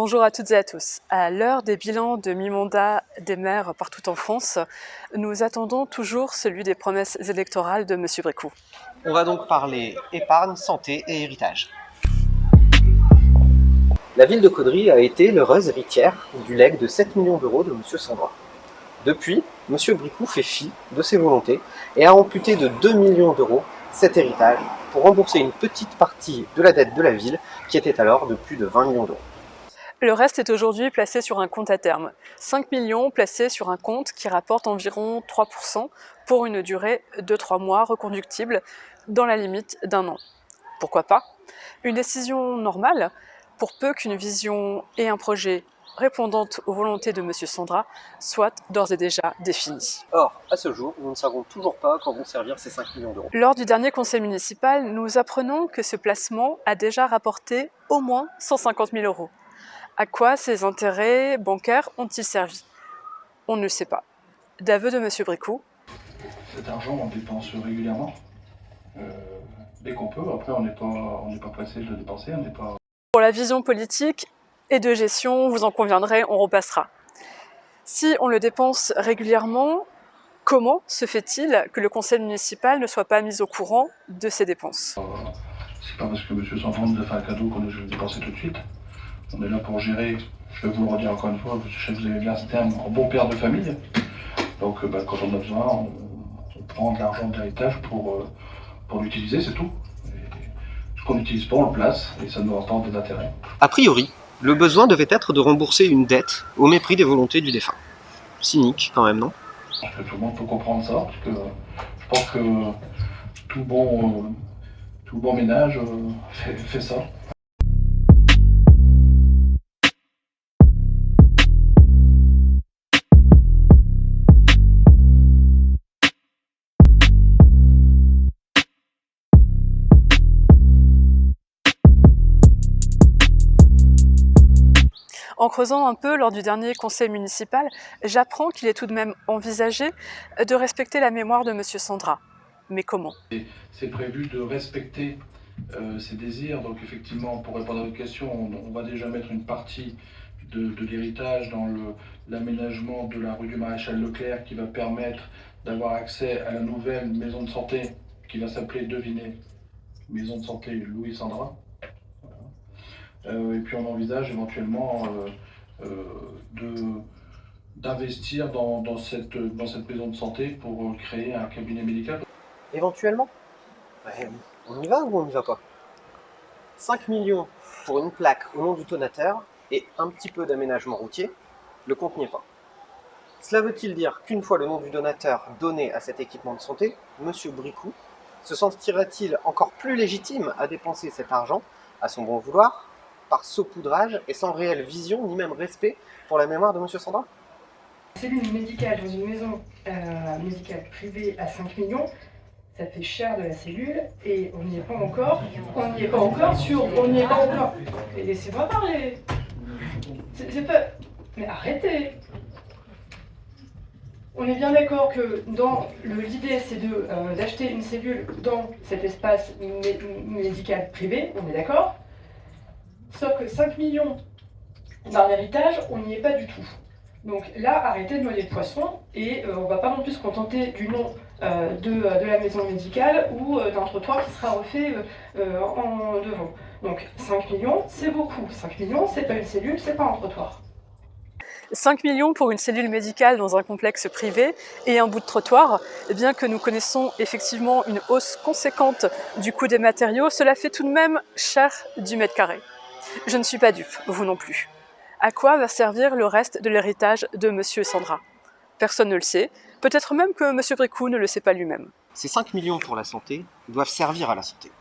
Bonjour à toutes et à tous. À l'heure des bilans de mi-mandat des maires partout en France, nous attendons toujours celui des promesses électorales de M. Bricout. On va donc parler épargne, santé et héritage. La ville de Caudry a été l'heureuse héritière du legs de 7 millions d'euros de M. Sandra. Depuis, M. Bricout fait fi de ses volontés et a amputé de 2 millions d'euros cet héritage pour rembourser une petite partie de la dette de la ville qui était alors de plus de 20 millions d'euros. Le reste est aujourd'hui placé sur un compte à terme. 5 millions placés sur un compte qui rapporte environ 3% pour une durée de 3 mois reconductible dans la limite d'un an. Pourquoi pas? Une décision normale pour peu qu'une vision et un projet répondant aux volontés de M. Sandra soient d'ores et déjà définis. Or, à ce jour, nous ne savons toujours pas quand vont servir ces 5 millions d'euros. Lors du dernier conseil municipal, nous apprenons que ce placement a déjà rapporté au moins 150 000 euros. À quoi ces intérêts bancaires ont-ils servi? On ne sait pas. D'aveu de M. Bricout. Cet argent, on dépense régulièrement, dès qu'on peut. Après, on n'est pas pressé de le dépenser, on n'est pas... Pour la vision politique et de gestion, vous en conviendrez, on repassera. Si on le dépense régulièrement, comment se fait-il que le conseil municipal ne soit pas mis au courant de ces dépenses? C'est pas parce que M. Sandra nous a fait un cadeau qu'on est obligé de le dépenser tout de suite. On est là pour gérer, je vais vous le redire encore une fois, je sais que vous avez bien ce terme, un bon père de famille. Donc quand on a besoin, on prend de l'argent d'héritage pour l'utiliser, c'est tout. Et ce qu'on n'utilise pas, on le place et ça nous rapporte des intérêts. A priori, le besoin devait être de rembourser une dette au mépris des volontés du défunt. Cynique quand même, non? Je pense que tout le monde peut comprendre ça, parce que je pense que tout bon ménage fait ça. En creusant un peu lors du dernier conseil municipal, j'apprends qu'il est tout de même envisagé de respecter la mémoire de M. Sandra. Mais comment? C'est prévu de respecter ses désirs, donc effectivement, pour répondre à votre question, on va déjà mettre une partie de l'héritage dans l'aménagement de la rue du Maréchal Leclerc qui va permettre d'avoir accès à la nouvelle maison de santé qui va s'appeler, devinez, Maison de santé Louis Sandra. Et puis on envisage éventuellement d'investir dans cette maison de santé pour créer un cabinet médical. Éventuellement. On y va ou on n'y va pas? 5 millions pour une plaque au nom du donateur et un petit peu d'aménagement routier, le compte n'y est pas. Cela veut-il dire qu'une fois le nom du donateur donné à cet équipement de santé, M. Bricout se sentira-t-il encore plus légitime à dépenser cet argent à son bon vouloir, par saupoudrage et sans réelle vision ni même respect pour la mémoire de M. Sandra? Cellule médicale dans une maison médicale privée à 5 millions, ça fait cher de la cellule et on n'y est pas encore. On n'y est pas encore. Et laissez-moi parler. C'est pas... Mais arrêtez. On est bien d'accord que l'idée c'est d'acheter une cellule dans cet espace médical privé, on est d'accord. Sauf que 5 millions d'un héritage, on n'y est pas du tout. Donc là, arrêtez de noyer le poisson et on ne va pas non plus se contenter du nom de la maison médicale ou d'un trottoir qui sera refait en devant. Donc 5 millions, c'est beaucoup. 5 millions, c'est pas une cellule, c'est pas un trottoir. 5 millions pour une cellule médicale dans un complexe privé et un bout de trottoir, et bien que nous connaissons effectivement une hausse conséquente du coût des matériaux, cela fait tout de même cher du mètre carré. Je ne suis pas dupe, vous non plus. À quoi va servir le reste de l'héritage de M. Sandra? Personne ne le sait, peut-être même que M. Bricout ne le sait pas lui-même. Ces 5 millions pour la santé doivent servir à la santé.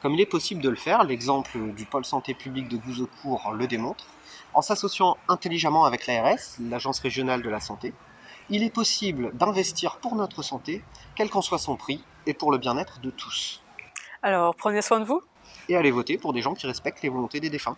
Comme il est possible de le faire, l'exemple du pôle santé public de Gouzeaucourt le démontre, en s'associant intelligemment avec l'ARS, l'Agence régionale de la santé, il est possible d'investir pour notre santé, quel qu'en soit son prix, et pour le bien-être de tous. Alors, prenez soin de vous. Et allez voter pour des gens qui respectent les volontés des défunts.